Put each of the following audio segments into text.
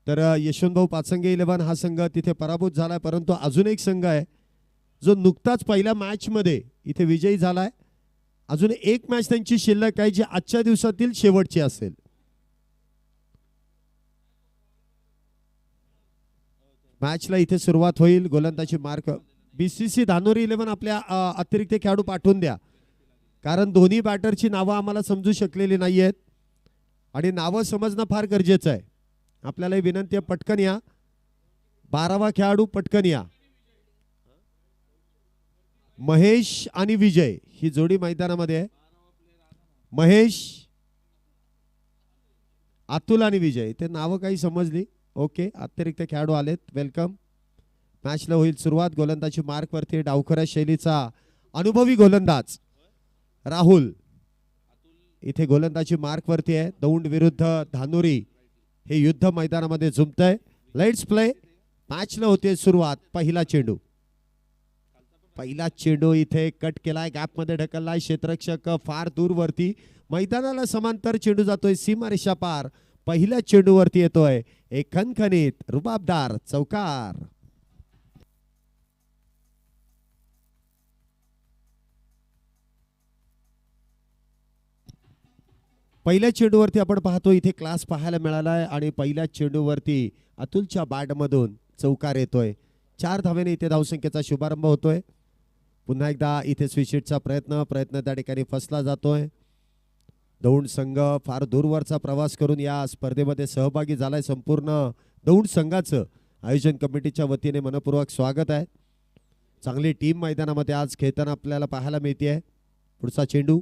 तर यशवंतभाऊ पाचंगे 11 हा संघ तिथे पराभूत झालाय, परंतु अजून एक संघ आहे जो नुकताच पहिल्या मॅच मध्ये इथे विजयी झालाय. अजून एक मॅच त्यांची शिल्लक आहे जी आजच्या दिवसातील शेवटची असेल. मॅचला इथे सुरुवात होईल. गोलंदाजी मार्क बीसीसी धानोरी 11 आपल्या अतिरिक्त खेळाडू पाठवून द्या, कारण दोन्ही बॅटरची नावं आम्हाला समजू शकलेली नाही आहेत आणि नावं समजणं फार गरजेचं आहे. आपल्याला विनंती आहे, पटकन या. 12वा खेळाडू पटकन या. महेश आणि विजय ही जोडी मैदानामध्ये आहे. महेश, अतुल आणि विजय, ते नावं काही समजली. ओके, अतिरिक्त खेळाडू आलेत, वेलकम. मॅचला होईल सुरुवात. गोलंदाजी मार्क वरती डावखऱ्या शैलीचा अनुभवी गोलंदाज राहुल इथे गोलंदाजी मार्क वरती आहे. दौंड विरुद्ध धानोरी हे युद्ध मैदानामध्ये झुंबतंय. Let's play. मॅचला होते सुरुवात. पहिला चेंडू इथे कट केलाय, गॅप मध्ये ढकललाय. क्षेत्ररक्षक फार दूर वरती, मैदानाला समांतर चेंडू जातोय सीमारेषा पार. पहिल्या चेंडूवरती येतोय एक खणखणीत रुबाबदार चौकार. पहिल्या चेंडूवरती आपण पाहतो इथे क्लास पाहायला मिळालाय आणि पहिल्या चेंडूवरती अतुलच्या बॅटमधून चौकार येतोय. 4 धावेने इथे धावसंख्येचा शुभारंभ होतोय. पुन्हा एकदा इथे स्विचिटचा प्रयत्न त्या ठिकाणी फसला जातोय. दौंड संघ फार दूरवरचा प्रवास करून या स्पर्धेमध्ये सहभागी झालाय. संपूर्ण दौंड संघाचं आयोजन कमिटीच्या वतीने मनपूर्वक स्वागत आहे. चांगली टीम मैदानामध्ये आज खेळताना आपल्याला पाहायला मिळते. पुढचा चेंडू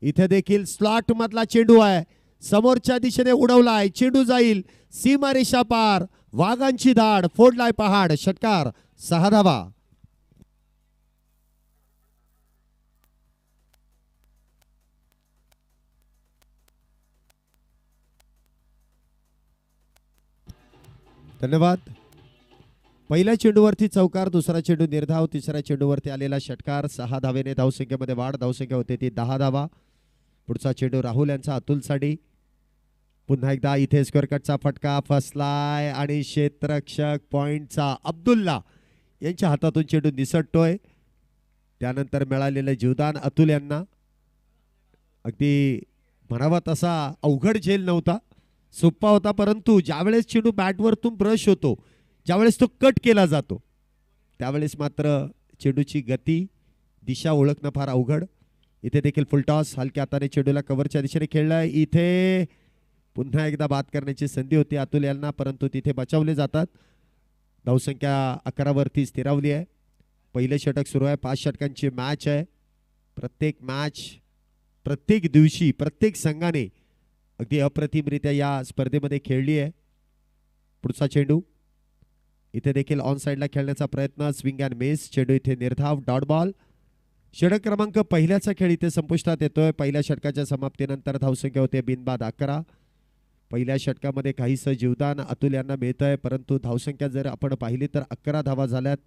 इथे देखील स्लॉट मधला चेंडू आहे, समोरच्या दिशेने उडवलाय. चेंडू जाईल सीमारेषा पार. वाघांची धाड, फोडलाय पहाड. षटकार. 6 धावा. धन्यवाद. पहिल्या चेंडूवरती चौकार, दुसरा चेंडू निर्धाव, तिसऱ्या चेंडूवरती आलेला षटकार. 6 धावेने धावसंख्येमध्ये वाढ. धावसंख्या होते ती 10 धावा. पुढचा चेंडू राहुल यांचा अतुलसाठी. पुन्हा एकदा इथे स्क्वेअर कटचा फटका फसलाय आणि क्षेत्ररक्षक पॉइंटचा अब्दुल्ला यांच्या हातातून चेंडू निसटतोय. त्यानंतर मिळालेलं जीवदान अतुल यांना अगदी म्हणावा तसा अवघड झेल नव्हता, सोपा होता, परंतु ज्यावेळेस चेंडू बॅटवरतून ब्रश होतो, ज्यावेळेस तो कट केला जातो, त्यावेळेस मात्र चेंडूची गती, दिशा ओळखणं फार अवघड. इथे देखील फुलटॉस, हलक्या हाताने चेंडूला कव्हरच्या दिशेने खेळलाय. इथे पुन्हा एकदा बाद करण्याची संधी होती अतुल यांना, परंतु तिथे बचावले जातात. धावसंख्या 11 वरती स्थिरावली आहे. पहिले षटक सुरू आहे. 5 षटकांची मॅच आहे. प्रत्येक मॅच, प्रत्येक दिवशी, प्रत्येक संघाने अगदी अप्रतिमरित्या या स्पर्धेमध्ये खेळली आहे. पुढचा चेंडू इथे देखील ऑन साइडला खेळण्याचा प्रयत्न. Swing and miss. चेंडू इथे निर्धाव, डॉट बॉल. षटक क्रमांक पहिल्याचा खेळ इथे संपुष्टात येतोय. पहिल्या षटकाच्या समाप्तीनंतर धावसंख्या होते बिनबाद 11. पहिल्या षटकामध्ये काहीसं जीवदान अतुल यांना मिळतंय, परंतु धावसंख्या जर आपण पाहिली तर 11 धावा झाल्यात.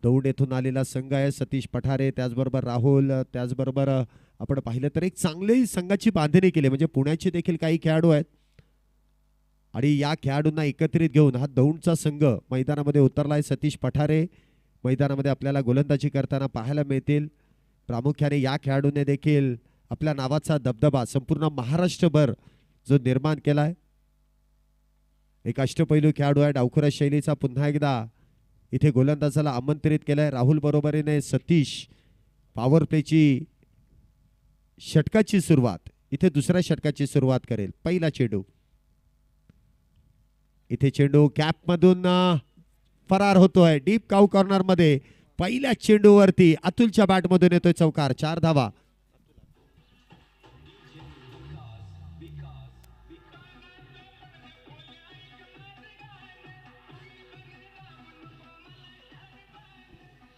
दौंड येथून आलेला संघ आहे. सतीश पठारे, त्याचबरोबर राहुल, त्याचबरोबर आपण पाहिलं तर एक चांगली संघाची बांधणी केली, म्हणजे पुण्याचे देखील काही खेळाडू आहेत आणि या खेळाडूंना एकत्रित घेऊन हा दौंडचा संघ मैदानामध्ये उतरलाय. सतीश पठारे मैदानामध्ये आपल्याला गोलंदाजी करताना पाहायला मिळतील. प्रामुख्याने या खेळाडूने देखील आपल्या नावाचा दबदबा संपूर्ण महाराष्ट्रभर जो निर्माण केलाय. एक अष्टपैलू खेळाडू आहे. डावखुरा शैलीचा पुन्हा एकदा इथे गोलंदाजाला आमंत्रित केलंय. राहुल बरोबरीने सतीश पॉवर प्लेची षटकाची सुरुवात, इथे दुसऱ्या षटकाची सुरुवात करेल. पहिला चेंडू इथे चेंडू कॅप मधून फरार होतोय डीप काऊ कॉर्नर मध्ये. पहिल्या चेंडूवरती अतुलच्या बॅट मधून येतोय चौकार. 4 धावा.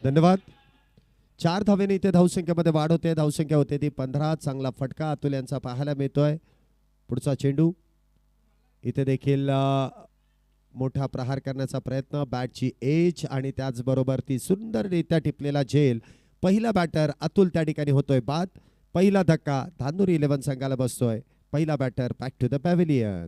धन्यवाद. 4 धावेने इथे धावसंख्येमध्ये वाढ होते. धावसंख्या होते ती 15. चांगला फटका अतुल यांचा पाहायला मिळतोय. पुढचा चेंडू इथे देखील मोठा प्रहार करण्याचा प्रयत्न. बॅटची एज आणि त्याचबरोबर ती सुंदररित्या टिपलेला झेल. पहिला बॅटर अतुल त्या ठिकाणी होतोय बाद. पहिला धक्का धानोरी 11 संघाला बसतोय. पहिला batter back to the pavilion.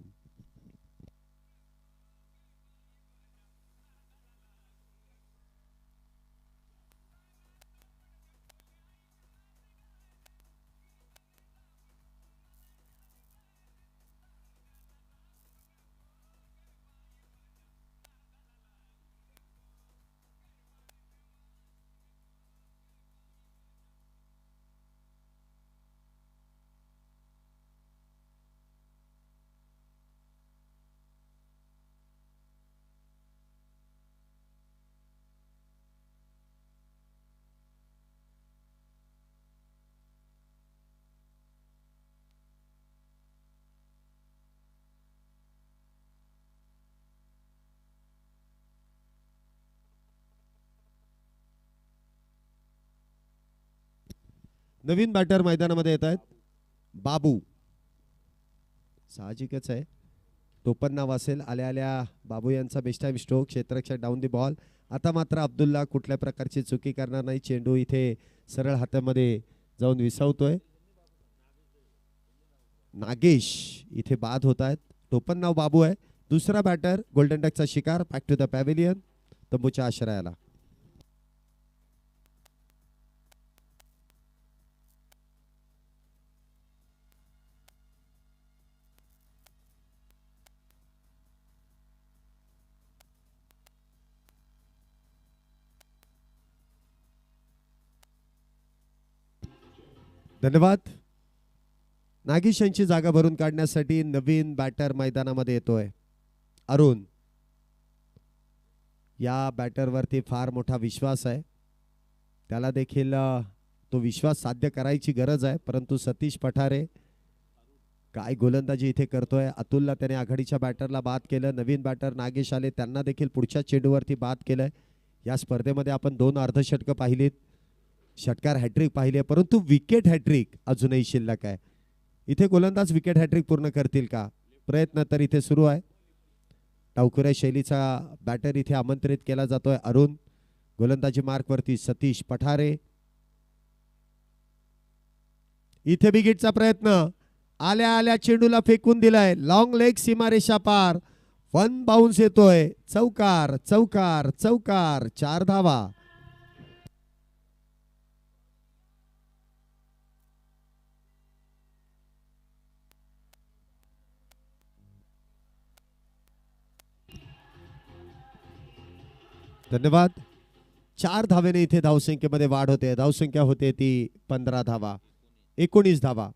नवीन बॅटर मैदानामध्ये येत आहेत बाबू. साहजिकच आहे, टोपण नाव असेल. आल्या आल्या बाबू यांचा बेस्ट टाइम स्ट्रोक, क्षेत्ररक्षक डाऊन दी बॉल. आता मात्र अब्दुल्ला कुठल्या प्रकारची चुकी करणार नाही. चेंडू इथे सरळ हातामध्ये जाऊन विसावतोय. नागेश इथे बाद होत आहेत. टोपण नाव बाबू आहे. दुसरा बॅटर गोल्डन डकचा शिकार. बॅक टू द पॅव्हिलियन, तंबूच्या आश्रयाला. धन्यवाद. नागेश यांची जागा भरून काढण्यासाठी नवीन बॅटर मैदानामध्ये येतोय अरुण. या बॅटरवरती फार मोठा विश्वास आहे. त्याला देखील तो विश्वास साध्य करायची गरज आहे. परंतु सतीश पठारे काय गोलंदाजी इथे करतोय. अतुलला त्याने आघाडीच्या बॅटरला बाद केलं. नवीन बॅटर नागेश आले, त्यांना देखील पुढच्या चेंडूवरती बाद केलंय. या स्पर्धेमध्ये आपण 2 अर्धषटकं पाहिलीत, षटकार हॅट्रिक पाहिले, परंतु विकेट हॅट्रिक अजूनही शिल्लक आहे. इथे गोलंदाज विकेट हॅट्रिक पूर्ण करतील का, प्रयत्न तर इथे सुरू आहे. डावखुऱ्या शैलीचा बॅटर इथे आमंत्रित केला जातोय अरुण. गोलंदाजी मार्कवरती सतीश पठारे. इथे विकेटचा प्रयत्न, आल्या आल्या चेंडूला फेकून दिलाय. लॉंग लेग, सीमारेषा पार. 1 बाउन्स येतोय. चौकार चौकार चौकार, 4 धावा. धन्यवाद. 4 धावेने इथे धावसंख्येमध्ये वाढ होते. धावसंख्या होते ती 15 धावा, 19 धावा.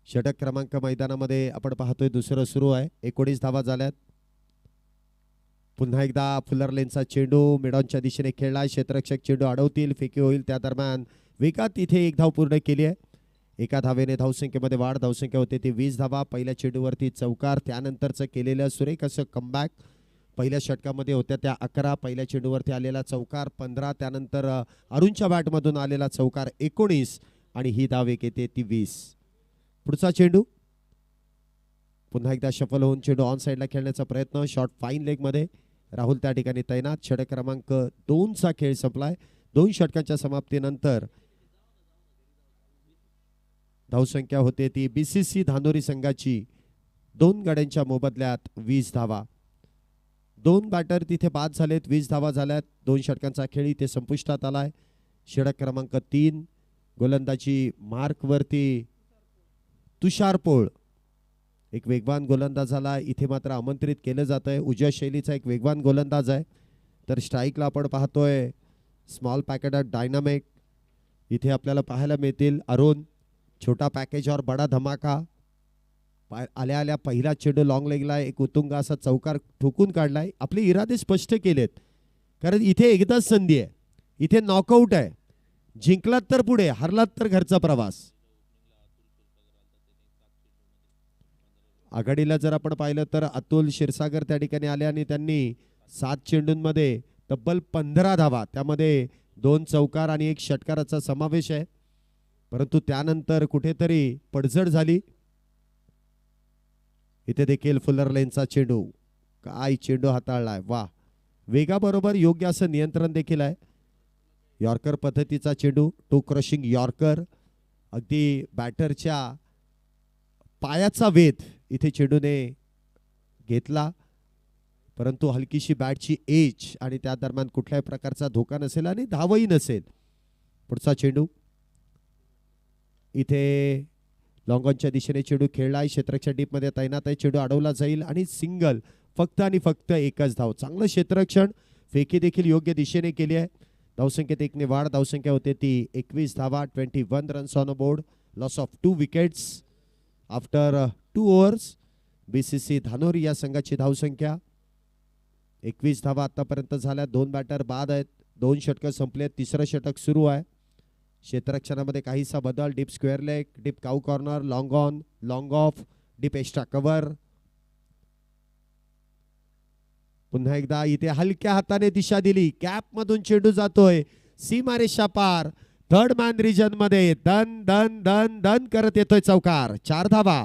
षटक क्रमांक मैदानामध्ये आपण पाहतोय दुसरं सुरू आहे. 19 धावा झाल्यात. पुन्हा एकदा फुलर लेनचा चेंडू मिडॉनच्या दिशेने खेळलाय. क्षेत्ररक्षक चेंडू अडवतील, फेकी होईल. त्या दरम्यान वेगात इथे 1 धाव पूर्ण केली आहे. 1 धावेने धावसंख्येमध्ये वाढ. धावसंख्या होते ती 20 धावा. पहिल्या चेंडूवरती चौकार, त्यानंतरचं केलेलं सुरेख असं कमबॅक. पहिल्या षटकामध्ये होत्या त्या 11, पहिल्या चेंडूवरती आलेला चौकार 15, त्यानंतर अरुणच्या बॅटमधून आलेला चौकार 19 आणि ही धाव एक येते ती 20. पुढचा चेंडू पुन्हा एकदा शफल होऊन चेंडू ऑन साईडला खेळण्याचा प्रयत्न. शॉर्ट फाईन लेग मध्ये राहुल त्या ठिकाणी तैनात. षटक क्रमांक 2चा खेळ संपलाय. 2 षटकांच्या समाप्तीनंतर धावसंख्या होते ती बीसीसी धानोरी संघाची 2 गड्यांच्या मोबदल्यात 20 धावा. 2 बॅटर तिथे बाद झालेत. 20 धावा झाल्यात. 2 षटकांचा खेळ इथे संपुष्टात आलाय. षटक क्रमांक 3 गोलंदाजी मार्कवरती तुषार पोळ, एक वेगवान गोलंदाज झाला. इथे मात्र आमंत्रित केलं जात आहे. उजव्या शैलीचा एक वेगवान गोलंदाज आहे. तर स्ट्राईकला आपण पाहतोय स्मॉल पॅकेट डायनामिक. इथे आपल्याला पाहायला मिळतील अरुण. छोटा पॅकेज और बडा धमाका. आल्या आल्या पहिला चेंडू लॉंग लेगला एक उत्तुंग असा चौकार ठोकून काढलाय. आपले इरादे स्पष्ट केलेत, कारण इथे एकदाच संधी आहे. इथे नॉकआउट आहे. जिंकलात तर पुढे, हरलात तर घरचा प्रवास. आघाडीला जर आपण पाहिलं तर अतुल क्षीरसागर त्या ठिकाणी आले आणि त्यांनी 7 चेंडूंमध्ये तब्बल 15 धावा, त्यामध्ये 2 चौकार आणि 1 षटकाराचा समावेश आहे. परंतु त्यानंतर कुठेतरी पडझड झाली. इथे देखील फुलर लेनचा चेंडू, काय चेंडू हाताळलाय, वा. वेगाबरोबर योग्य असं नियंत्रण देखील आहे. यॉर्कर पद्धतीचा चेंडू, टू क्रशिंग यॉर्कर. अगदी बॅटरच्या पायाचा वेध इथे चेंडूने घेतला, परंतु हलकीशी बॅटची एज आणि त्या दरम्यान कुठल्याही प्रकारचा धोका नसेल आणि धावही नसेल. पुढचा चेंडू इथे लॉंगॉनच्या दिशेने चेंडू खेळलाय. क्षेत्ररक्षक डीप मध्ये तैनात आहे. चेंडू अडवला जाईल आणि सिंगल, फक्त आणि फक्त 1च धाव. चांगलं क्षेत्ररक्षण, फेकी देखील योग्य दिशेने केली आहे. धावसंख्येत 1 ने वाढ. धावसंख्या होते ती 21 धावा. 21 runs on a board. Loss of 2 wickets after 2 overs. BCC Dhanori या संघाची धावसंख्या 21 धावा आतापर्यंत झाल्या. 2 बॅटर बाद आहेत. 2 षटकं संपलेत. 3रं षटक सुरू आहे. क्षेत्ररक्षणामध्ये काहीसा बदल. Deep square leg, deep cow corner, long on, long of, deep extra cover. पुन्हा एकदा इथे हलक्या हाताने दिशा दिली. कॅप मधून चेंडू जातोय सीमारेषा पार. थर्ड मॅन रिजन मध्ये दन दन दन दन करत येतोय चौकार. 4 धावा.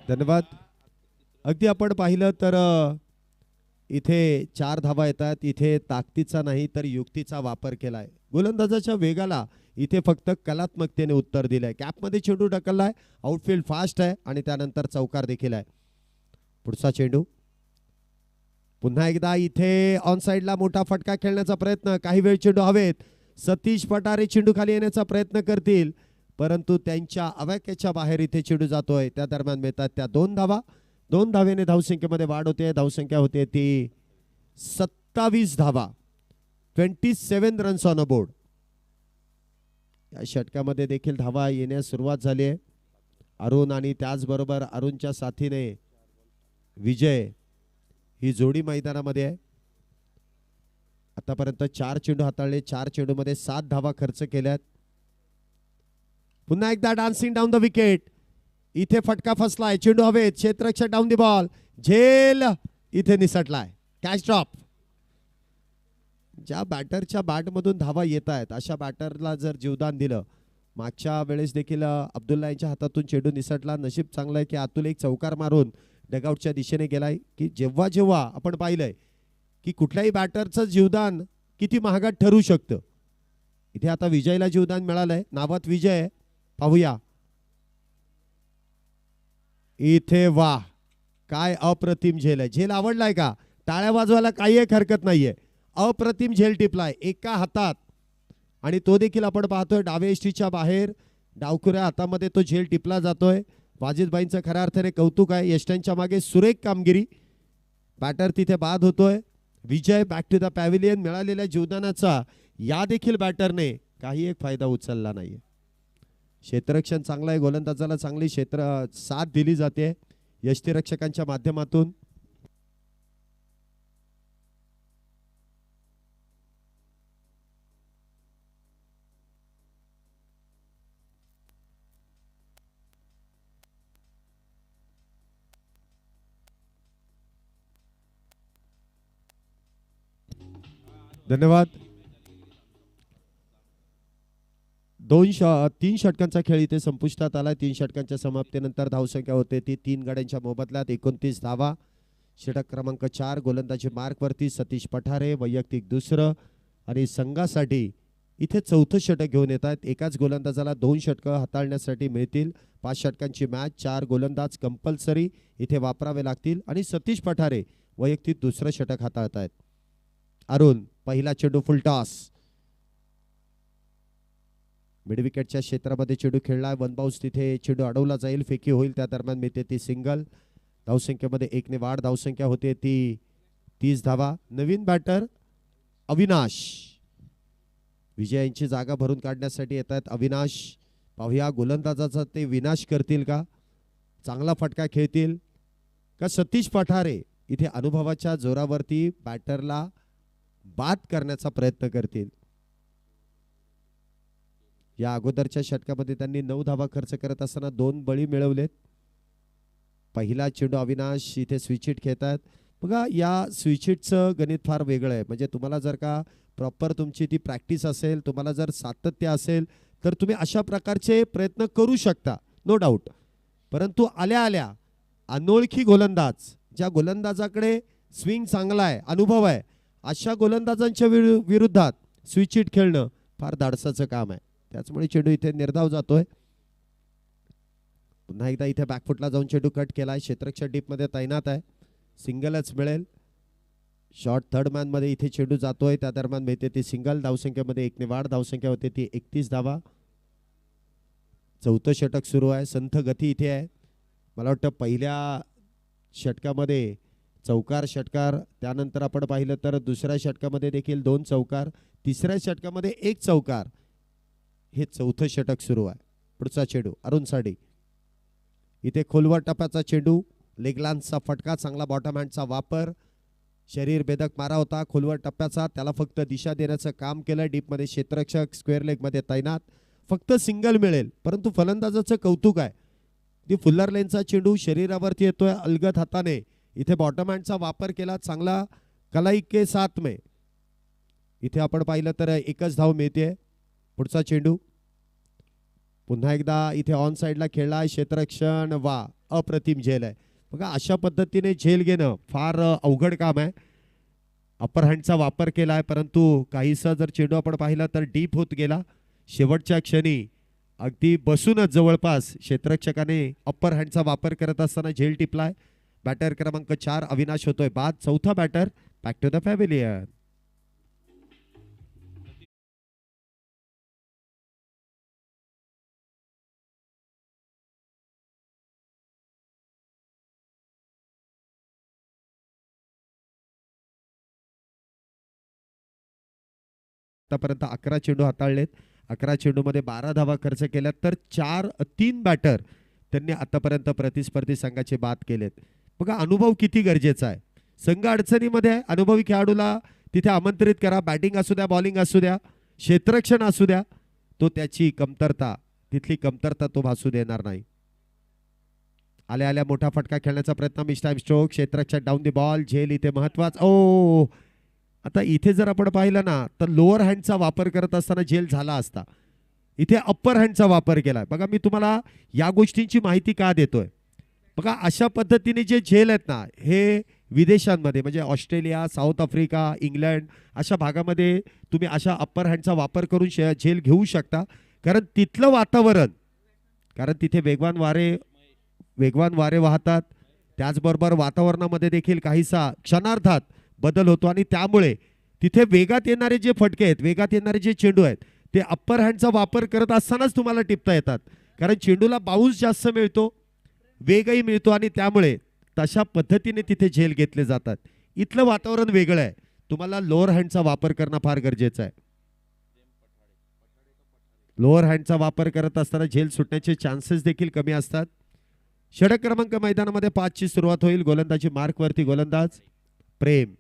धन्यवाद. अगदी आपण पाहिलं तर इथे 4 धावा येतात. इथे ताकदीचा नाही तर युक्तीचा वापर केलाय. गोलंदाजाच्या वेगाला इथे फक्त कलात्मकतेने उत्तर दिलंय. कॅपमध्ये चेंडू ढकललाय. आउटफील्ड फास्ट आहे आणि त्यानंतर चौकार देखील आहे. पुढचा चेंडू पुन्हा एकदा इथे ऑन साइडला मोठा फटका खेळण्याचा प्रयत्न. काही वेळ चेंडू हवेत. सतीश पठारे चेंडू खाली येण्याचा प्रयत्न करतील परंतु त्यांच्या अवाक्याच्या बाहेर इथे चेंडू जातोय. त्या दरम्यान मिळतात त्या 2 धावा. 2 धावेने धावसंख्येमध्ये वाढ होते. धावसंख्या होते ती 27 धावा. 27 रन्स ऑन अ बोर्ड. या षटकामध्ये देखील धावा येण्यास सुरुवात झाली आहे. अरुण आणि त्याचबरोबर अरुणच्या साथीने विजय ही जोडी मैदानामध्ये आहे. आतापर्यंत 4 चेंडू हाताळले. 4 चेंडूमध्ये 7 धावा खर्च केल्यात. पुन्हा एकदा डान्सिंग डाऊन द विकेट. इथे फटका फसलाय. चेंडू हवेत. क्षेत्ररक्षक डाऊन दी बॉल. झेल इथे निसटलाय. Catch drop. ज्या बॅटरच्या बॅटमधून धावा येत आहेत अशा बॅटरला जर जीवदान दिलं. मागच्या वेळेस देखील अब्दुल्ला यांच्या हातातून चेंडू निसटला. नशीब चांगलं आहे की अतुल एक चौकार मारून डगआउटच्या दिशेने गेलाय. की जेव्हा जेव्हा आपण पाहिलंय की कुठल्याही बॅटरचं जीवदान किती महागात ठरू शकतं. इथे आता विजयला जीवदान मिळालंय. नावात विजय. पाहूया इथे. वाह काय अप्रतिम झेल आहे. झेल आवडलाय का? टाळ्या वाजवायला काही एक हरकत नाहीये. अप्रतिम झेल टिपलाय एका हातात आणि तो देखील आपण पाहतोय डावे एष्टीच्या बाहेर. डावखुऱ्या हातामध्ये तो झेल टिपला जातोय. वाजिदभाईंचं खऱ्या अर्थाने कौतुक आहे. यष्ट्यांच्या मागे सुरेख कामगिरी. बॅटर तिथे बाद होतोय. विजय बॅक टू द पॅव्हिलियन. मिळालेल्या जीवदानाचा या देखील बॅटरने काही एक फायदा उचलला नाहीये. क्षेत्ररक्षण चांगलं आहे. गोलंदाजाला चांगली साथ दिली जाते यष्टीरक्षकांच्या माध्यमातून. धन्यवाद. 3 षटकांचा खेळ इथे संपुष्टात आला. 3 षटकांच्या समाप्तीनंतर धावसंख्या होते ती 3 गड्यांच्या मोबदल्यात 29 धावा. षटक क्रमांक 4 गोलंदाजी मार्कवरती सतीश पठारे. वैयक्तिक दुसरं आणि संघासाठी इथे 4थं षटक घेऊन येतात. एकाच गोलंदाजाला 2 षटकं हाताळण्यासाठी मिळतील. 5 षटकांची मॅच. 4 गोलंदाज कंपल्सरी इथे वापरावे लागतील आणि सतीश पठारे वैयक्तिक दुसरं षटक हाताळत आहेत. अरुण पहिला चेंडू फुल टॉस. मिड विकेटच्या क्षेत्रामध्ये चेंडू खेळला. 1 बाउन्स. तिथे चेंडू अडवला जाईल. फेकी होईल. त्या दरम्यान मिळते ती सिंगल. धावसंख्येमध्ये 1 ने वाढ. धावसंख्या होते ती 30 धावा. नवीन बॅटर अविनाश. विजयांची जागा भरून काढण्यासाठी येत आहेत अविनाश. पाहूया गोलंदाजाचा ते विनाश करतील का? चांगला फटका खेळतील का सतीश पठारे इथे अनुभवाच्या जोरावरती बॅटरला बाद करण्याचा प्रयत्न करतील? या अगोदरच्या षटकामध्ये त्यांनी 9 धावा खर्च करत असताना 2 बळी मिळवलेत. पहिला चेंडू अविनाश इथे स्विच हिट खेळतात. बघा या स्विच हिटचं गणित फार वेगळं आहे. म्हणजे तुम्हाला जर का प्रॉपर तुमची ती प्रॅक्टिस असेल, तुम्हाला जर सातत्य असेल तर तुम्ही अशा प्रकारचे प्रयत्न करू शकता, नो डाऊट. परंतु आल्या आल्या अनोळखी गोलंदाज, ज्या गोलंदाजाकडे स्विंग चांगला आहे, अनुभव आहे, अशा गोलंदाजांच्या विरुद्धात स्विच हिट खेळणं फार धाडसाचं काम आहे. त्याचमुळे चेंडू इथे निर्धाव जातोय. पुन्हा एकदा इथे बॅकफुटला जाऊन चेंडू कट केलाय. क्षेत्ररक्षक डीपमध्ये तैनात आहे. सिंगलच मिळेल. शॉर्ट थर्ड मॅन मध्ये इथे चेंडू जातोय. त्या दरम्यान मिळते ती सिंगल. धावसंख्येमध्ये 1 ने वाढ. धावसंख्या होते ती 31 धावा. 4थं षटक सुरू आहे. संथ गती इथे आहे. मला वाटतं पहिल्या षटकामध्ये चौकार षटकार, त्यानंतर आपण पाहिलं तर दुसऱ्या षटकामध्ये देखील 2 चौकार, तिसऱ्या षटकामध्ये 1 चौकार. हे 4थं षटक सुरू आहे. पुढचा चेंडू अरुण साडी. इथे खोलवर टप्प्याचा चेंडू, लेगलांचा फटका, चांगला बॉटम हँडचा वापर. शरीर भेदक मारा होता खोलवर टप्प्याचा, त्याला फक्त दिशा देण्याचं काम केलं. डीपमध्ये क्षेत्ररक्षक स्क्वेअर लेगमध्ये तैनात. फक्त सिंगल मिळेल, परंतु फलंदाजाचं कौतुक आहे ती फुल्लर लेनचा चेंडू शरीरावरती येतोय अलगद हाताने. इथे बॉटम हँडचा वापर केला चांगला. कलाई के साथ में इथे आपण पाहिलं तर एकच धाव मिळते. पुढचा चेंडू पुन्हा एकदा इथे ऑन साइडला खेळला क्षेत्ररक्षण. वा अप्रतिम झेल आहे बघा. अशा पद्धतीने झेल घेणं फार अवघड काम आहे. अपर हँडचा वापर केला आहे परंतु काहीसा जर चेंडू आपण पाहिला तर डीप होत गेला. शेवटच्या क्षणी अगदी बसूनच जवळपास क्षेत्ररक्षकाने अप्पर हँडचा वापर करत असताना झेल टिपलाय. बॅटर क्रमांक 4 अविनाश होतोय बाद. चौथा batter back to the pavilion. आतापर्यंत 11 चेंडू हाताळलेत. 11 चेंडूमध्ये 12 धावा खर्च केल्यात तर 3 बॅटर त्यांनी आतापर्यंत प्रतिस्पर्धी संघाचे बाद केलेत. बघा अनुभव किती गरजेचा आहे. संघ अडचणीमध्ये आहे. अनुभवी खेळाडूला तिथे आमंत्रित करा. बॅटिंग असू द्या, बॉलिंग असू द्या, क्षेत्ररक्षण असू द्या, तो त्याची कमतरता तिथली कमतरता तो भासू देणार नाही. आल्या आल्या मोठा फटका खेळण्याचा प्रयत्न. Miss time stroke. क्षेत्ररक्षण डाऊन दी बॉल. झेल इथे महत्वाचा. ओ आता इथे जर आपण पाहिलं ना तर लोअर हँडचा वापर करत असताना झेल झाला असता. इथे अप्पर हँडचा वापर केलाय. बघा मी तुम्हाला या गोष्टींची माहिती का देतोय. बघा अशा पद्धतीने जे झेल आहेत ना हे विदेशांमध्ये म्हणजे ऑस्ट्रेलिया, साऊथ आफ्रिका, इंग्लंड अशा भागामध्ये तुम्ही अशा अप्पर हँडचा वापर करून झेल घेऊ शकता. कारण तिथलं वातावरण, कारण तिथे वेगवान वारे वाहतात. त्याचबरोबर वातावरणामध्ये देखील काहीसा क्षणार्धात बदल होतो आणि त्यामुळे तिथे वेगात येणारे जे फटके आहेत, वेगात येणारे जे चेंडू आहेत ते अप्पर हँडचा वापर करत असतानाच तुम्हाला टिपता येतात. कारण चेंडूला बाउन्स जास्त मिळतो, वेगही मिळतो आणि त्यामुळे तशा पद्धतीने तिथे झेल घेतले जातात. इथलं वातावरण वेगळं आहे. तुम्हाला लोअर हँडचा वापर करणं फार गरजेचं आहे. लोअर हँडचा वापर करत असताना झेल सुटण्याचे चान्सेस देखील कमी असतात. षटक क्रमांक मैदानामध्ये 5 ची सुरुवात होईल. गोलंदाजी मार्कवरती गोलंदाज प्रेम.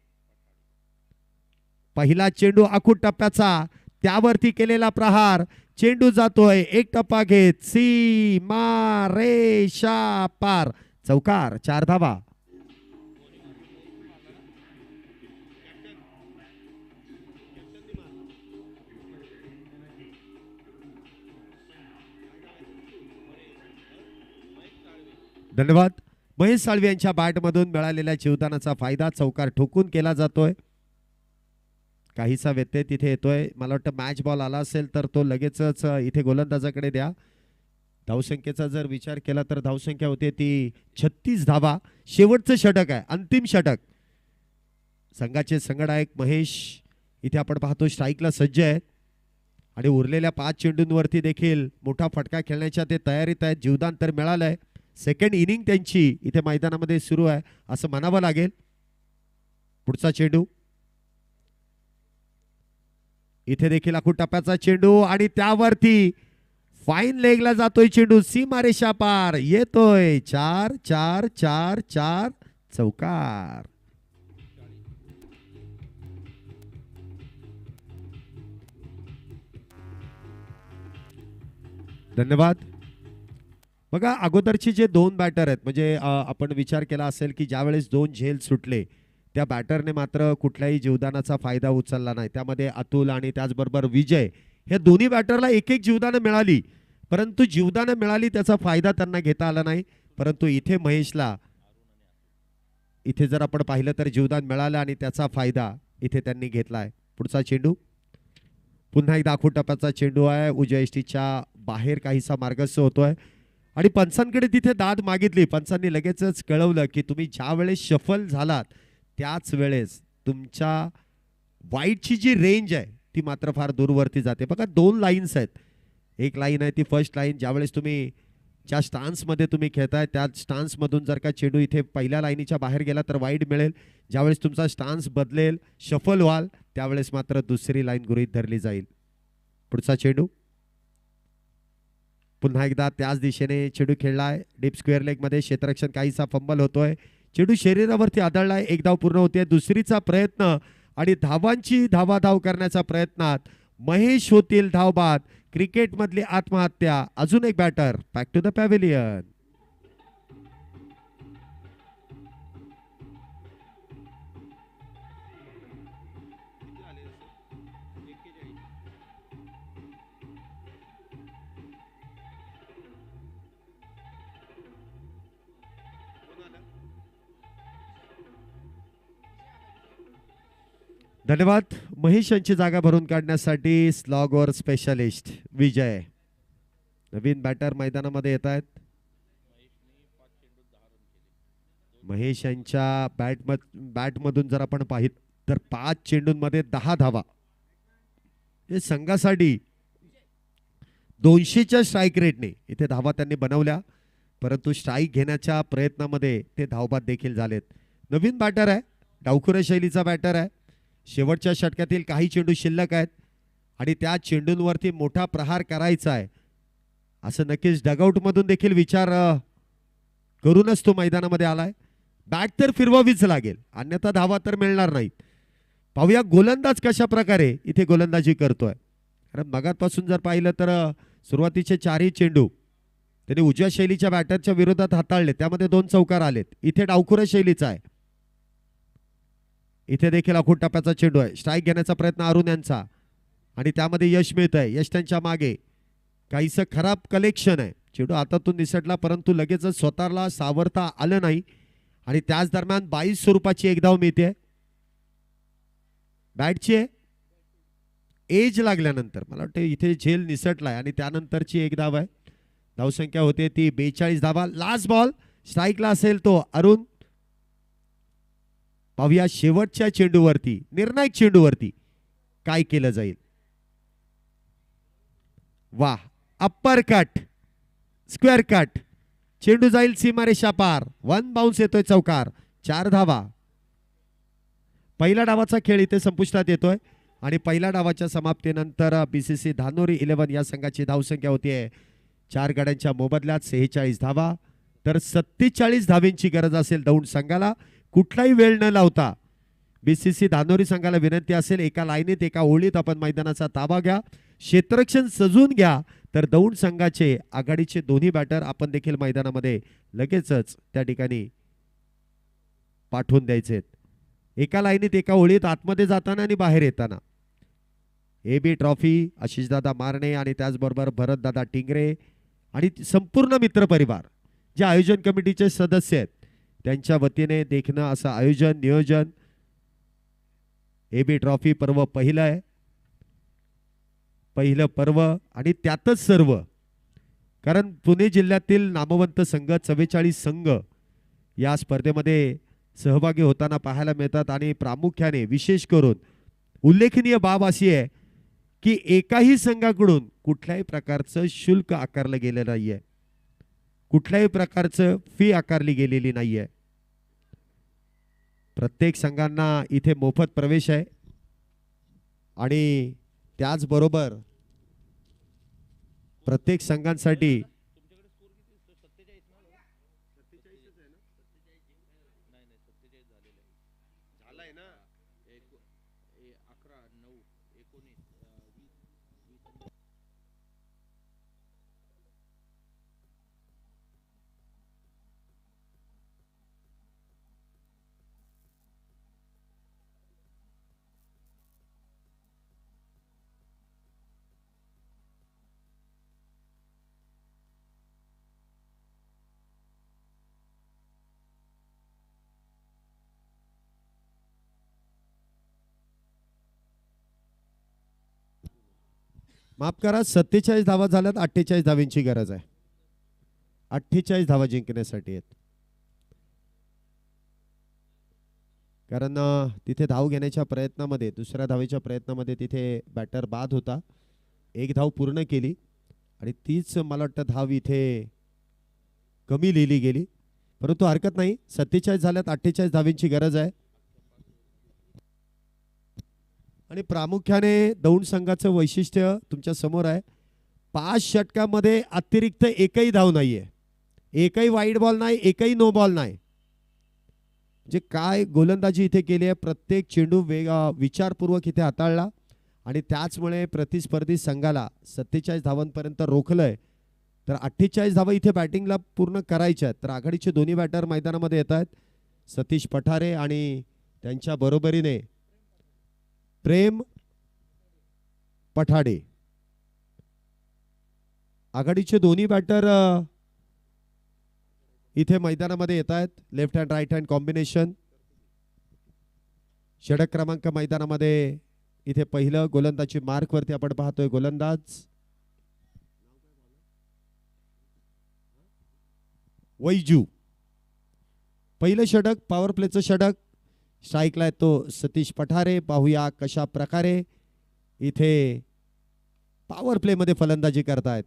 पहिला चेंडू आखूड टप्प्याचा, त्यावरती केलेला प्रहार. चेंडू जातोय एक टप्पा घेत सीमा रेषा पार. चौकार. 4 धावा. धन्यवाद. महेश साळवे यांच्या बॅटमधून मिळालेल्या जीवदानाचा फायदा चौकार ठोकून केला जातोय. काहीसा व्यत्यय तिथे येतोय. मला वाटतं मॅच बॉल आला असेल तर तो लगेचच इथे गोलंदाजाकडे द्या. धावसंख्येचा जर विचार केला तर धावसंख्या होते ती 36 धावा. शेवटचं षटक आहे, अंतिम षटक. संघाचे संघनायक महेश इथे आपण पाहतो स्ट्राईकला सज्ज आहेत आणि उरलेल्या 5 चेंडूंवरती देखील मोठा फटका खेळण्याच्या ते तयारीत आहेत. जीवदान तर मिळालंय. सेकंड इनिंग त्यांची इथे मैदानामध्ये सुरू आहे असं म्हणावं लागेल. पुढचा चेंडू इथे देखील आखूड टप्प्याचा चेंडू आणि त्यावरती फाईन लेगला जातोय चेंडू. सीमारेषा पार येतोय. 4-4-4-4 चौकार. धन्यवाद. बघा अगोदरची जे 2 बॅटर आहेत म्हणजे आपण विचार केला असेल की ज्यावेळेस 2 झेल सुटले त्या बॅटरने मात्र कुठल्याही जीवदानाचा फायदा उचलला नाही. त्यामध्ये अतुल आणि त्याचबरोबर विजय हे दोन्ही बॅटरला एक जीवदानं मिळाली, परंतु जीवदानं मिळाली त्याचा फायदा त्यांना घेता आला नाही. परंतु इथे महेशला इथे जर आपण पाहिलं तर जीवदान मिळालं आणि त्याचा फायदा इथे त्यांनी घेतलाय. पुढचा चेंडू पुन्हा एकदा आखूड टप्प्याचा चेंडू आहे. उजव्या यष्टीच्या बाहेर काहीसा मार्गस्थ होतोय आणि पंचांकडे तिथे दाद मागितली. पंचांनी लगेचच कळवलं की तुम्ही ज्या वेळेस शफल झालात त्याच वेळेस तुमच्या वाईटची जी रेंज आहे ती मात्र फार दूरवरती जाते. बघा 2 लाईन्स आहेत. एक लाईन आहे ती फर्स्ट लाईन, ज्यावेळेस तुम्ही ज्या स्टान्समध्ये तुम्ही खेळताय त्या स्टान्समधून जर का चेंडू इथे पहिल्या लाईनीच्या बाहेर गेला तर वाईट मिळेल. ज्यावेळेस तुमचा स्टान्स बदलेल, शफल व्हाल, त्यावेळेस मात्र दुसरी लाईन गृहीत धरली जाईल. पुढचा चेंडू पुन्हा एकदा त्याच दिशेने चेंडू खेळलाय. डीप स्क्वेअर लेग मध्ये क्षेत्ररक्षण काहीसा फंबल होतोय. चेंडू शरीरावरती आदळलाय. एक धाव पूर्ण होते. दुसरीचा प्रयत्न आणि धावांची धावाधाव करण्याच्या प्रयत्नात महेश होतील धावबाद. क्रिकेट मधली आत्महत्या. अजून एक batter back to the pavilion. धन्यवाद. महेश यांची जागा भरून काढण्यासाठी स्लॉगवर स्पेशलिस्ट विजय. नवीन बॅटर मैदानामध्ये येत आहेत. महेश यांच्या बॅटमधून जर आपण पाहिलं तर 5 चेंडूंमध्ये 10 धावा. हे संघासाठी 200च्या स्ट्राईक रेटने इथे धावा त्यांनी बनवल्या, परंतु स्ट्राईक घेण्याच्या प्रयत्नामध्ये ते धावबाद देखील झालेत. नवीन बॅटर आहे, डावखुऱ्या शैलीचा बॅटर आहे. शेवटच्या षटकातील काही चेंडू शिल्लक आहेत आणि त्या चेंडूंवरती मोठा प्रहार करायचा आहे असं नक्कीच डगआउटमधून देखील विचार करूनच तो मैदानामध्ये आलाय. बॅट तर फिरवावीच लागेल, अन्यथा धावा तर मिळणार नाहीत. पाहूया गोलंदाज कशा प्रकारे इथे गोलंदाजी करतोय. कारण मगापासून जर पाहिलं तर सुरुवातीचे 4ही चेंडू त्यांनी उजव्या शैलीच्या बॅटरच्या विरोधात हाताळले, त्यामध्ये 2 चौकार आलेत. इथे डावखुऱ्या शैलीचा आहे. इथे देखील आखूड टप्प्याचा चेंडू आहे. स्ट्राईक घेण्याचा प्रयत्न अरुण यांचा आणि त्यामध्ये यश मिळत आहे. यश त्यांच्या मागे काहीसं खराब कलेक्शन आहे. चेंडू हातातून निसटला, परंतु लगेचच स्वतःला सावरता आलं नाही आणि त्याच दरम्यान 22 स्वरूपाची एक धाव मिळते. बॅटची एज लागल्यानंतर मला वाटतं इथे झेल निसटलाय आणि त्यानंतरची एक धाव आहे. धावसंख्या होते ती 42 धावा. लास्ट बॉल स्ट्राईकला असेल तो अरुण. पाहूया शेवटच्या चेंडूवरती, निर्णायक चेंडूवरती काय केलं जाईल. वाह, अप्पर कट, स्क्वेअर कट, चेंडू जाईल सीमारेषा पार. 1 बाउन्स येतोय चौकार. 4 धावा. पहिल्या डावाचा खेळ इथे संपुष्टात येतोय आणि पहिल्या डावाच्या समाप्तीनंतर बीसीसी धानोरी 11 या संघाची धावसंख्या होतीये 4 गड्यांच्या मोबदल्यात 46 धावा. तर 47 धावेंची गरज असेल दौंड संघाला. कुठलाही वेळ न लावता बीसीसी धानोरी संघाला विनंती असेल, एका लाईनीत एका ओळीत आपण मैदानाचा ताबा घ्या, क्षेत्ररक्षण सजून घ्या. तर दौंड संघाचे आघाडीचे दोन्ही बॅटर आपण देखील मैदानामध्ये लगेचच त्या ठिकाणी पाठवून द्यायचे. एका लाईनीत एका ओळीत आतमध्ये जाताना आणि बाहेर येताना. AB ट्रॉफी आशिषदादा मारणे आणि त्याचबरोबर भरतदादा टिंगरे आणि संपूर्ण मित्रपरिवार जे आयोजन कमिटीचे सदस्य आहेत त्यांच्या वतीने देखणं असं आयोजन नियोजन. AB ट्रॉफी पर्व पहिलं आहे, पहिलं पर्व आणि त्यातच सर्व. कारण पुणे जिल्ह्यातील नामवंत संघ 44 संघ या स्पर्धेमध्ये सहभागी होताना पाहायला मिळतात आणि प्रामुख्याने विशेष करून उल्लेखनीय बाब अशी आहे की एकाही संघाकडून कुठल्याही प्रकारचं शुल्क आकारलं गेलं नाहीये, कुठल्याही प्रकारचं फी आकारली गेलेली नाहीये. प्रत्येक संघांना इथे मोफत प्रवेश आहे आणि त्याचबरोबर प्रत्येक संघांसाठी माफ करा 47 धावा झाल्यात. 48 धावांची गरज आहे. 48 धावा जिंकण्यासाठी आहेत. कारण तिथे धाव घेण्याच्या प्रयत्नामध्ये दुसऱ्या धावेच्या प्रयत्नामध्ये तिथे बॅटर बाद होता. एक धाव पूर्ण केली आणि तीच मला वाटतं धाव इथे कमी लिहिली गेली, परंतु हरकत नाही. 47 झाल्यात. 48 धावांची गरज आहे आणि प्रामुख्याने दौंड संघाचं वैशिष्ट्य तुमच्या समोर आहे. 5 षटकामध्ये अतिरिक्त एकही धाव नाहीये, एकही वाईड बॉल नाही, एकही नो बॉल नाही. जे काय गोलंदाजी इथे केली आहे, प्रत्येक चेंडू विचारपूर्वक इथे हाताळला आणि त्याचमुळे प्रतिस्पर्धी संघाला 47 धावांपर्यंत रोखलंय. तर 48 धावा इथे बॅटिंगला पूर्ण करायच्या आहेत. तर आघाडीचे दोन्ही बॅटर मैदानामध्ये येत आहेत. सतीश पठारे आणि त्यांच्या बरोबरीने प्रेम पठाडे. आघाडीचे दोन्ही बॅटर इथे मैदानामध्ये येत आहेत. Left hand right hand combination. षटक क्रमांक मैदानामध्ये इथे पहिलं गोलंदाजी मार्क वरती आपण पाहतोय गोलंदाज वैजू. पहिलं षटक पॉवर प्लेचं षटक. स्ट्राईकला तो सतीश पठारे. पाहूया कशा प्रकारे इथे पॉवर प्ले मध्ये फलंदाजी करतायत.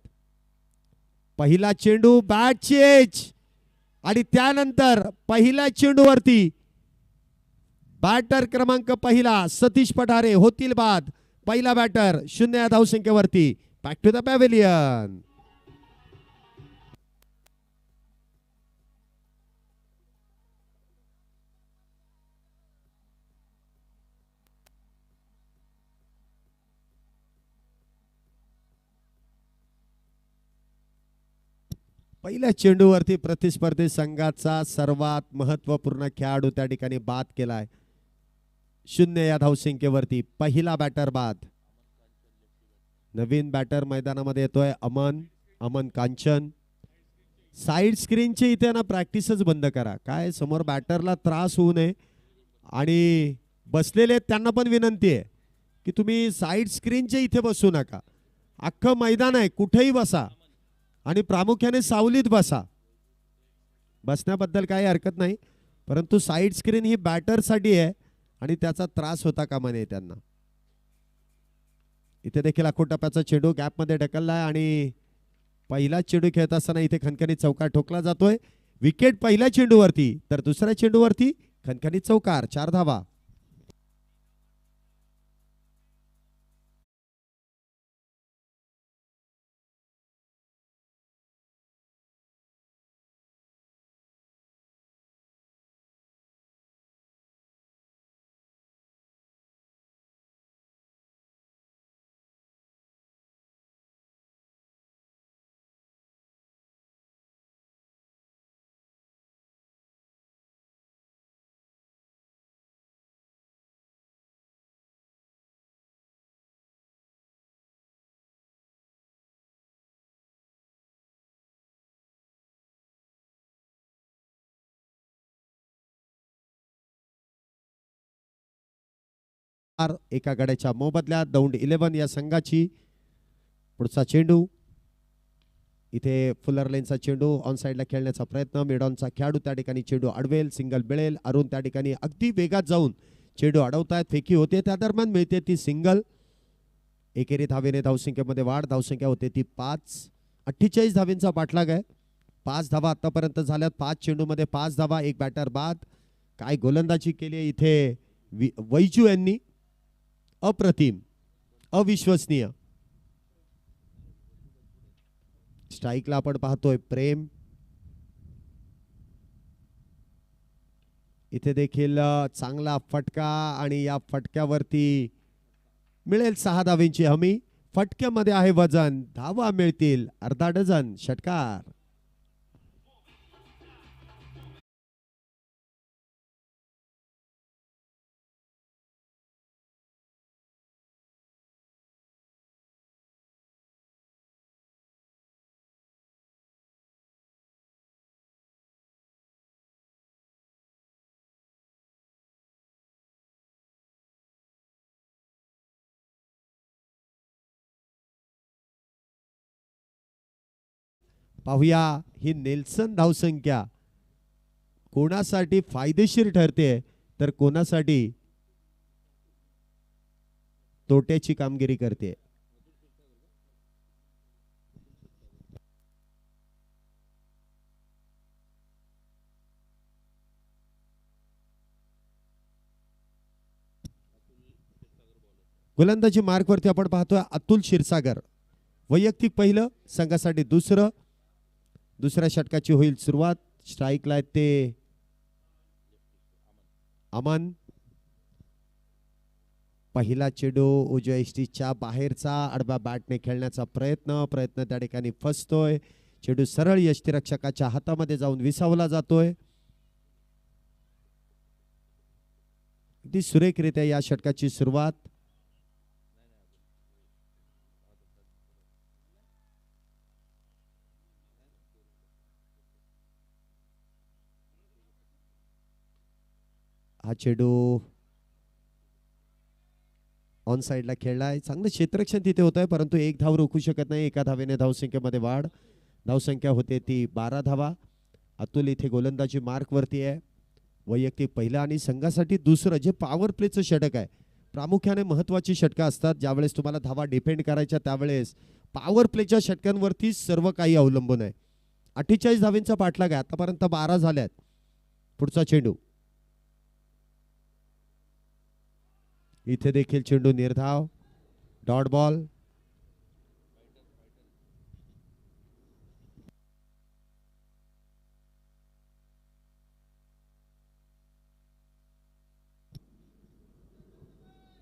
पहिला चेंडू बॅटची एज आणि त्यानंतर पहिल्या चेंडूवरती बॅटर क्रमांक पहिला सतीश पठारे होतील बाद. पहिला बॅटर 0 या धावसंख्येवरती. Back to the pavilion. पहिल्या चेंडूवरती प्रतिस्पर्धी संघाचा सर्वात महत्वपूर्ण खेळाडू त्या ठिकाणी बाद केलाय. 0 या धावसंख्येवरती पहिला बॅटर बाद. नवीन बॅटर मैदानामध्ये येतोय अमन कांचन. साइड स्क्रीनचे इथे ना प्रॅक्टिसच बंद करा. काय समोर बॅटरला त्रास होऊ नये आणि बसलेले त्यांना पण विनंती आहे की तुम्ही साइड स्क्रीनचे इथे बसू नका. अख्खं मैदान आहे कुठेही बसा आणि प्रामुख्याने सावलीत बसा. बसण्याबद्दल काही हरकत नाही परंतु साइड स्क्रीन ही बॅटरसाठी आहे आणि त्याचा त्रास होता कामा नये त्यांना. इथे देखील आखोटप्प्याचा चेंडू गॅपमध्ये ढकललाय आणि पहिला चेंडू खेळत असताना इथे खणखणीत चौकार ठोकला जातोय. विकेट पहिल्या चेंडूवरती तर दुसऱ्या चेंडूवरती खणखणीत चौकार. 4 धावा. एका गड्याच्या मोबदल्यात दौंड 11 या संघाची. पुढचा चेंडू इथे फुलर लेनचा चेंडू ऑन साइडला खेळण्याचा प्रयत्न. मिडॉनचा खेळाडू त्या ठिकाणी चेंडू अडवेल. सिंगल मिळेल. अरुण त्या ठिकाणी अगदी वेगात जाऊन चेंडू अडवतायत. फेकी होते त्या दरम्यान मिळते ती सिंगल. एकेरी धावेने धावसंख्येमध्ये वाढ. धावसंख्या होते ती 5. 48 धावेंचा पाठलाग आहे. 5 धावा आतापर्यंत झाल्यात. 5 चेंडूमध्ये 5 धावा. एक बॅटर बाद. काय गोलंदाजी केली आहे इथे वैजू यांनी. अप्रतिम अविश्वसनीय. स्ट्राईकला आपण पाहतोय प्रेम. इथे देखील चांगला फटका आणि या फटक्यावरती मिळेल 6 धावेंची हमी. फटक्यामध्ये आहे वजन. धावा मिळतील अर्धा डझन. षटकार. पाहूया ही नेल्सन धावसंख्या कोणासाठी फायदेशीर ठरते तर कोणासाठी तोट्याची कामगिरी करते. गोलंदाजी मार्कवरती आपण पाहतोय अतुल क्षीरसागर. वैयक्तिक पहिलं संघासाठी दुसरं. दुसऱ्या षटकाची होईल सुरुवात. स्ट्राईकला ते अमन. पहिला चेंडू उजव्या इष्टीच्या बाहेरचा आडव्या बॅटने खेळण्याचा प्रयत्न त्या ठिकाणी फसतोय. चेंडू सरळ यष्टीरक्षकाच्या हातामध्ये जाऊन विसावला जातोय. अगदी सुरेखरित्या या षटकाची सुरुवात. हा चेंडू ऑन साईडला खेळलाय. चांगलं क्षेत्ररक्षण तिथे होत आहे, परंतु एक धाव रोखू शकत नाही. एका धावेने धावसंख्येमध्ये वाढ. धावसंख्या होते ती 12 धावा. अतुल इथे गोलंदाजी मार्क वरती आहे. वैयक्तिक पहिला आणि संघासाठी दुसरं जे पॉवर प्लेचं षटक आहे. प्रामुख्याने महत्त्वाची षटकं असतात. ज्यावेळेस तुम्हाला धावा डिफेंड करायच्या त्यावेळेस पॉवर प्लेच्या षटकांवरती सर्व काही अवलंबून आहे. 48 धावेंचा पाठलाग आहे. आतापर्यंत 12 झाल्यात. पुढचा चेंडू इथे देखील चेंडू निर्धाव. Dot ball.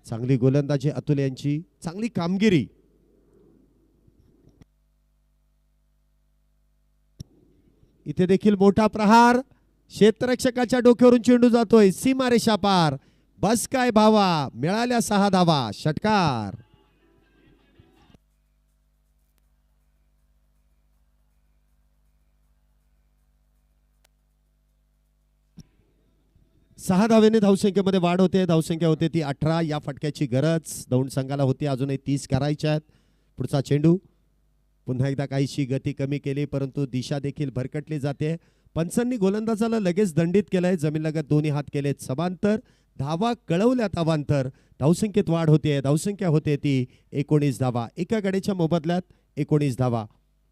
चांगली गोलंदाजी अतुल यांची. चांगली कामगिरी. इथे देखील मोठा प्रहार. क्षेत्ररक्षकाच्या डोक्यावरून चेंडू जातोय सीमारेषा पार. बस काय भावा, मिळाल्या 6 धावा. षटकार. सहा धावेने धावसंख्येमध्ये वाढ होते. धावसंख्या होते ती 18. या फटक्याची गरज दौंड संघाला होती. अजूनही 30 करायच्या आहेत. पुढचा चेंडू पुन्हा एकदा काहीशी गती कमी केली, परंतु दिशा देखील भरकटली जाते. पंचांनी गोलंदाजाला लगेच दंडित केलंय. जमीनलगत दोन्ही हात केलेत समांतर. धावा कळवल्यात अवांतर. धावसंख्येत वाढ होते. धावसंख्या होते ती 19 धावा. एका गड्याच्या मोबदल्यात 19 धावा.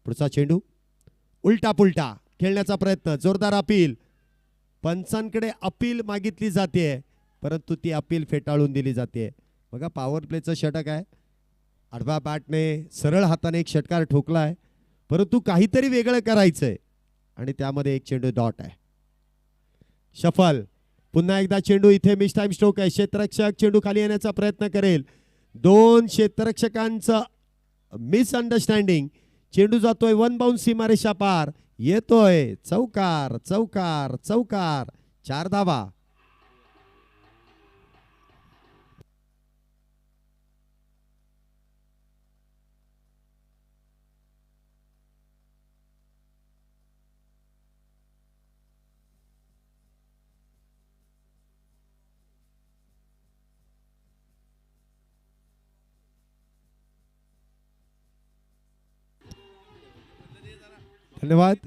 पुढचा चेंडू उलटा पुलटा खेळण्याचा प्रयत्न. जोरदार अपील. पंचांकडे अपील मागितली जाते, परंतु ती अपील फेटाळून दिली जाते. बघा पॉवर प्लेचं षटक आहे. आडव्या बॅटने सरळ हाताने एक षटकार ठोकलाय, परंतु काहीतरी वेगळं करायचंय आणि त्यामध्ये एक चेंडू डॉट आहे. शफल. पुन्हा एकदा चेंडू. इथे मिस टाइम स्ट्रोक आहे. क्षेत्ररक्षक चेंडू खाली येण्याचा प्रयत्न करेल. दोन क्षेत्ररक्षकांचं मिसअंडरस्टँडिंग. चेंडू जातोय वन बाउंड सीमारेषा पार. येतोय चौकार चौकार चौकार. 4 धावा. धन्यवाद.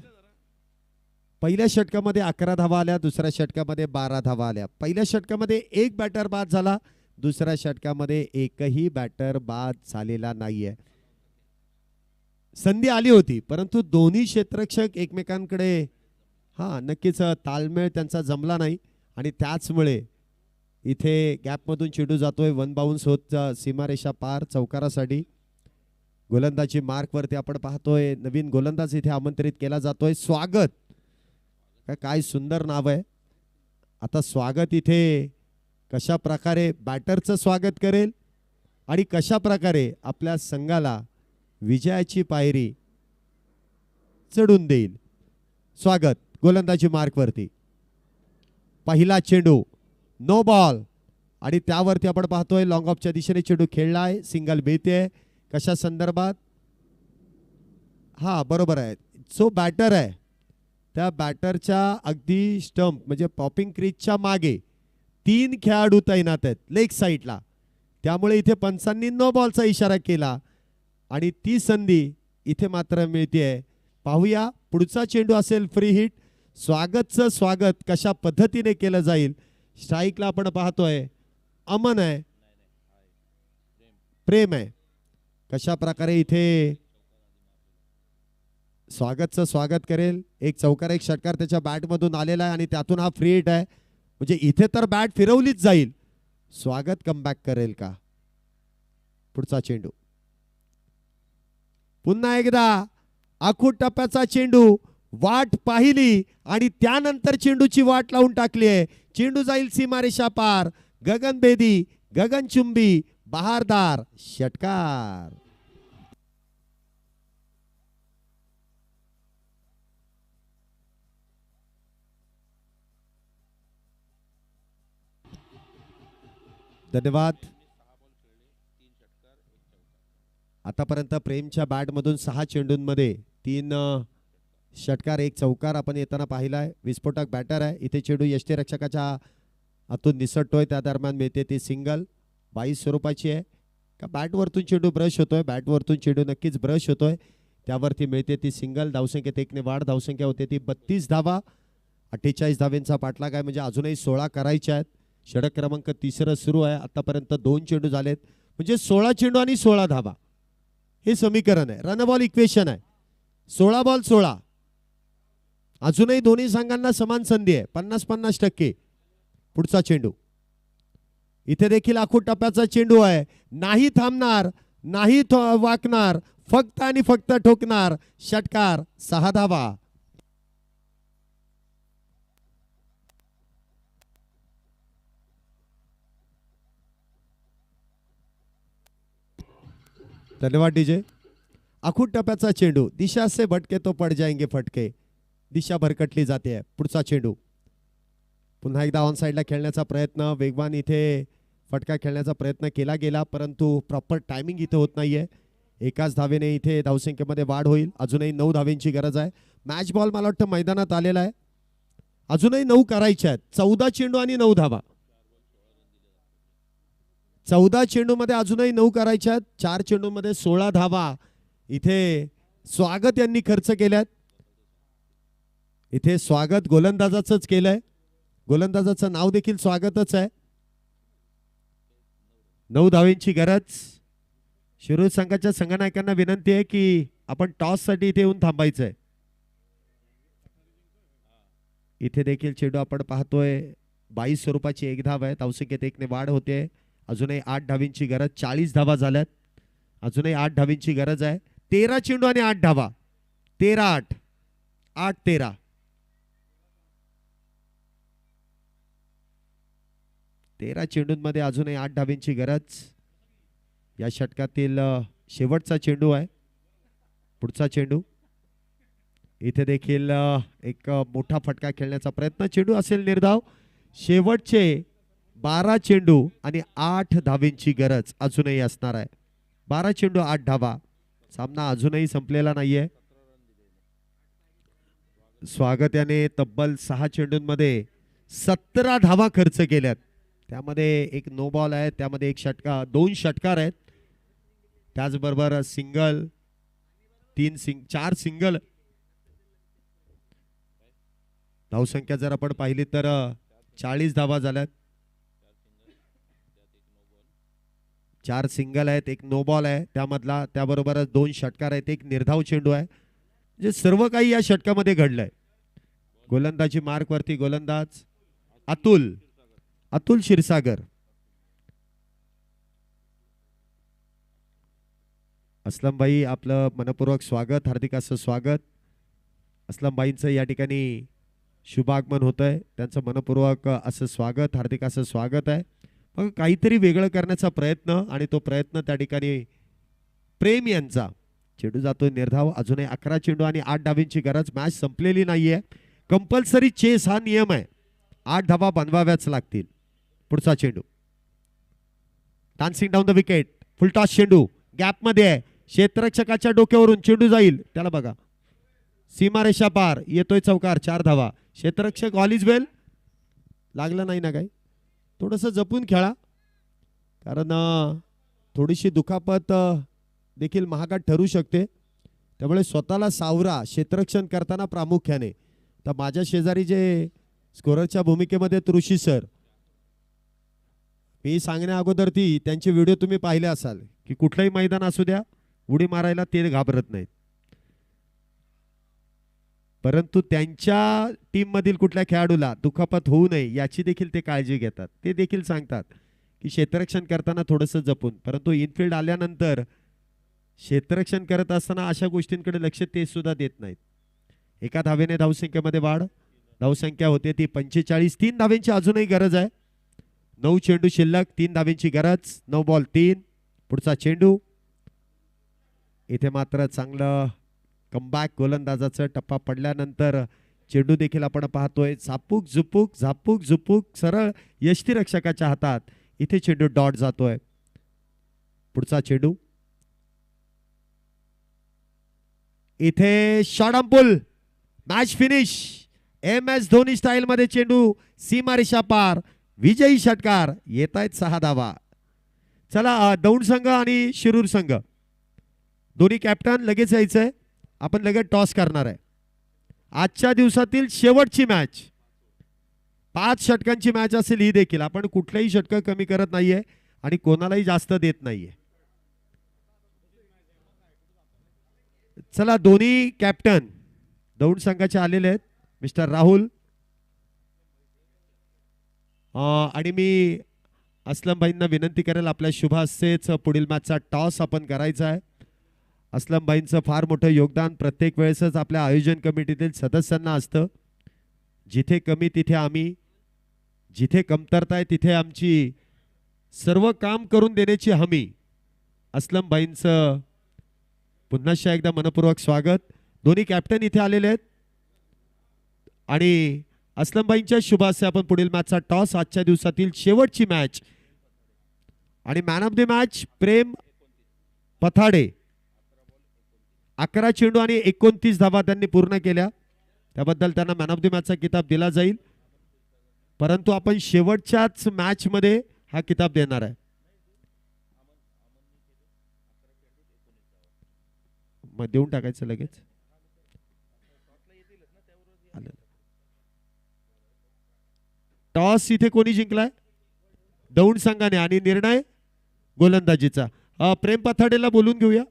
पहिल्या षटकामध्ये 11 धावा आल्या. दुसऱ्या षटकामध्ये 12 धावा आल्या. पहिल्या षटकामध्ये एक बॅटर बाद झाला. दुसऱ्या षटकामध्ये एकही बॅटर बाद झालेला नाहीये. संधी आली होती, परंतु दोन्ही क्षेत्ररक्षक एकमेकांकडे नक्कीच ताळमेळ त्यांचा जमला नाही आणि त्याचमुळे इथे गॅपमधून चेंडू जातोय. वन बाउन्स होत सीमारेषा पार चौकारासाठी. गोलंदाजी मार्क वरती आपण पाहतोय. नवीन गोलंदाज इथे आमंत्रित केला जातोय. स्वागत. काय सुंदर नाव आहे. आता स्वागत इथे कशा प्रकारे बॅटरचं स्वागत करेल आणि कशा प्रकारे आपल्या संघाला विजयाची पायरी चढून देईल. स्वागत. गोलंदाजी मार्क वरती. पहिला चेंडू नो बॉल आणि त्यावरती आपण पाहतोय लॉंग ऑफच्या दिशेने चेंडू खेळलाय. सिंगल मिळते. कशा संदर्भात? बरोबर आहे. जो बॅटर आहे त्या बॅटरच्या अगदी स्टंप म्हणजे पॉपिंग क्रीजच्या मागे 3 खेळाडू तैनात आहेत लेग साईडला. त्यामुळे इथे पंचांनी नो बॉलचा इशारा केला आणि ती संधी इथे मात्र मिळतेय. पाहूया पुढचा चेंडू असेल फ्री हिट. स्वागतचं स्वागत कशा पद्धतीने केलं जाईल. स्ट्राईकला आपण पाहतोय अमन आहे, प्रेम आहे. कशा प्रकारे इथे स्वागतचं स्वागत करेल. एक चौकार एक षटकार त्याच्या बॅटमधून आलेला आहे आणि त्यातून हा फ्री हिट आहे. म्हणजे इथे तर बॅट फिरवलीच जाईल. स्वागत कमबॅक करेल का? पुढचा चेंडू पुन्हा एकदा आखूड टप्प्याचा चेंडू. वाट पाहिली आणि त्यानंतर चेंडूची वाट लावून टाकली आहे. चेंडू जाईल सीमारेषा पार. गगनभेदी गगनचुंबी बहारदार षटकार. धन्यवाद. आतापर्यंत प्रेमच्या बॅटमधून 6 चेंडूंमध्ये 3 षटकार 1 चौकार आपण येताना पाहिलाय. विस्फोटक बॅटर आहे. इथे चेंडू यष्टीरक्षकाच्या हातून निसटतोय. त्या दरम्यान मिळते ती सिंगल 22 स्वरूपाची आहे. का बॅटवरतून चेंडू ब्रश होतोय, बॅटवरतून चेंडू नक्कीच ब्रश होतोय, त्यावरती मिळते ती सिंगल. धावसंख्येत 1 ने वाढ, धावसंख्या होते ती 32 धावा. 48 धावेंचा पाठलाग आहे, म्हणजे अजूनही 16 करायचे आहेत. षटक क्रमांक 3 सुरू आहे. आतापर्यंत 2 चेंडू झालेत, म्हणजे 16 चेंडू आणि 16 धावा हे समीकरण आहे, रन बॉल इक्वेशन आहे. 16 बॉल 16. अजूनही दोन्ही संघांना समान संधी आहे, 50-50%. पुढचा चेंडू इथे देखील आखूड टप्प्याचा चेंडू आहे. नाही थांबणार, नाही वाकणार, फक्त आणि फक्त ठोकणार. षटकार, 6 धावा. धन्यवाद डीजे. आखूड टप्प्याचा चेंडू, दिशा से भटके तो पड जाएंगे फटके. दिशा भरकटली जाते. पुढचा चेंडू पुन्हा एकदा ऑन साईडला खेळण्याचा प्रयत्न, वेगवान इथे फटका खेळण्याचा प्रयत्न केला गेला, परंतु प्रॉपर टायमिंग इथे होत नाहीये. एकाच धावेने इथे धावसंख्येमध्ये वाढ होईल. अजूनही 9 धावेंची गरज आहे. मॅच बॉल मला वाटतं मैदानात आलेला आहे. अजूनही 9 करायचे आहेत. 14 चेंडू आणि 9 धावा. 14 चेंडूमध्ये अजूनही 9 करायचे आहेत. 4 चेंडूमध्ये 16 धावा इथे स्वागत यांनी खर्च केल्यात. इथे स्वागत गोलंदाजाचंच केलंय, गोलंदाजाचं नाव देखील स्वागतच आहे. 9 धावेंची गरज. शिरूर संघाच्या संघनायकांना विनंती आहे की आपण टॉस साठी इथे येऊन थांबायचंय. इथे देखील चेंडू आपण पाहतोय 22 स्वरूपाची 1 धाव आहे. धावसंख्येत 1 ने वाढ होते. अजूनही 8 धावींची गरज. 40 धावा झाल्यात. अजूनही 8 धावींची गरज आहे. 13 चेंडू आणि 8 धावा. 13-8, 8-13. 13 चेंडूंमध्ये अजूनही 8 धावींची गरज. या षटकातील शेवटचा चेंडू आहे. पुढचा चेंडू इथे देखील एक मोठा फटका खेळण्याचा प्रयत्न. चेंडू असेल निर्धाव. शेवटचे 12 चेंडू आणि 8 धावींची गरज अजूनही असणार आहे. 12 चेंडू 8 धावा. सामना अजूनही संपलेला नाहीये. स्वागत याने तब्बल 6 चेंडूंमध्ये 17 धावा खर्च केल्यात. त्यामध्ये एक नो बॉल आहे, त्यामध्ये एक षटकार, 2 षटकार आहेत, त्याचबरोबर सिंगल, 4 सिंगल. धावसंख्या जर आपण पाहिली तर 40 धावा झाल्यात. 4 सिंगल आहेत, एक नो बॉल आहे त्यामधला, त्याबरोबरच 2 षटकार आहेत, एक निर्धाव चेंडू आहे. म्हणजे सर्व काही या षटकामध्ये घडलंय. गोलंदाजी मार्क वरती गोलंदाज अतुल क्षीरसागर. असलम भाई, आपलं मनपूर्वक स्वागत, हार्दिक असं स्वागत. असलम भाईंचं या ठिकाणी शुभागमन होतंय. त्यांचं मनपूर्वक असं स्वागत, हार्दिक असं स्वागत आहे. मग काहीतरी वेगळं करण्याचा प्रयत्न, आणि तो प्रयत्न त्या ठिकाणी प्रेम यांचा. चेंडू जातोय निर्धाव. अजूनही 11 चेंडू आणि 8 धावींची गरज. मॅच संपलेली नाहीये. कंपल्सरी चेस हा नियम आहे. 8 धावा बनवाव्याच लागतील. पुढचा चेंडू dancing down the wicket. Full toss चेंडू गॅप मध्ये आहे. क्षेत्ररक्षकाच्या डोक्यावरून चेंडू जाईल, त्याला बघा, सीमारेषा पार. येतोय चौकार, 4 धावा. क्षेत्ररक्षक ऑल इज वेल. लागलं नाही ना काही. थोडंसं जपून खेळा, कारण थोडीशी दुखापत देखील महागात ठरू शकते. त्यामुळे स्वतःला सावरा क्षेत्ररक्षण करताना प्रामुख्याने. तर माझ्या शेजारी जे स्कोररच्या भूमिकेमध्ये ऋषी सर, मी सांगण्या अगोदर त्यांचे व्हिडिओ तुम्ही पाहिले असाल की कुठलंही मैदान असू द्या, उडी मारायला ते घाबरत नाहीत. परंतु त्यांच्या टीम मधील कुठल्या खेळाडूला दुखापत होऊ नये याची देखील ते काळजी घेतात. ते देखील सांगतात की क्षेत्ररक्षण करताना थोडंसं जपून. परंतु इनफिल्ड आल्यानंतर क्षेत्ररक्षण करत असताना अशा गोष्टींकडे लक्ष ते सुद्धा देत नाहीत. 1 धावेने धावसंख्येमध्ये वाढ. धावसंख्या होते ती 45. 3 धावेंची अजूनही गरज आहे. 9 चेंडू शिल्लक, 3 धावेंची गरज. 9 बॉल 3. पुढचा चेंडू इथे मात्र चांगलं कमबॅक. गोलंदाजाचा टप्पा पडल्यानंतर चेंडू देखील आपण पाहतोय झापूक झुपूक सरळ यष्टीरक्षकाच्या हातात. इथे चेंडू डॉट जातोय. पुढचा चेंडू इथे shot on pull. Match finish. MS Dhoni style मध्ये चेंडू सीमारेषा पार. विजयी षटकार. येत आहेत 6 धावा. चला दौंड संघ आणि शिरूर संघ दोन्ही कॅप्टन लगेच यायचंय. आपण लगेच टॉस करणार आहे. आजच्या दिवसातील शेवटची मॅच 5 षटकांची मॅच असेल ही देखील. आपण कुठलेही षटक कमी करत नाहीये आणि कोणालाही जास्त देत नाहीये. चला दोन्ही कॅप्टन दौंड संघाचे आलेले आहेत मिस्टर राहुल आणि मी असलम भाईंना विनंती करेल आपल्या शुभ हस्तेच पुढील मॅचचा टॉस आपण करायचा आहे. असलम भाईंचं फार मोठं योगदान प्रत्येक वेळेसच आपल्या आयोजन कमिटीतील सदस्यांना असतं. जिथे कमी तिथे आम्ही, जिथे कमतरता आहे तिथे आमची सर्व काम करून देण्याची हमी. असलम भाईंचं पुन्हा एकदा मनपूर्वक स्वागत. दोन्ही कॅप्टन इथे आलेले आहेत आणि असलम भाईंच्या शुभ हस्ते आपण पुढील मॅचचा टॉस आजच्या दिवसातील शेवटची मॅच आणि मॅन ऑफ द मॅच प्रेम पथाडे 11 चेंडू आणि 29 धावा त्यांनी पूर्ण केल्या. त्याबद्दल त्यांना मॅन ऑफ द मॅचचा किताब दिला जाईल. परंतु आपण शेवटच्याच मॅच मध्ये हा किताब देणार आहे. मग देऊन टाकायचं लगेच. टॉस इथे कोणी जिंकलाय? दौंड संघाने आणि निर्णय गोलंदाजीचा. प्रेम पथाडेला बोलून घेऊया.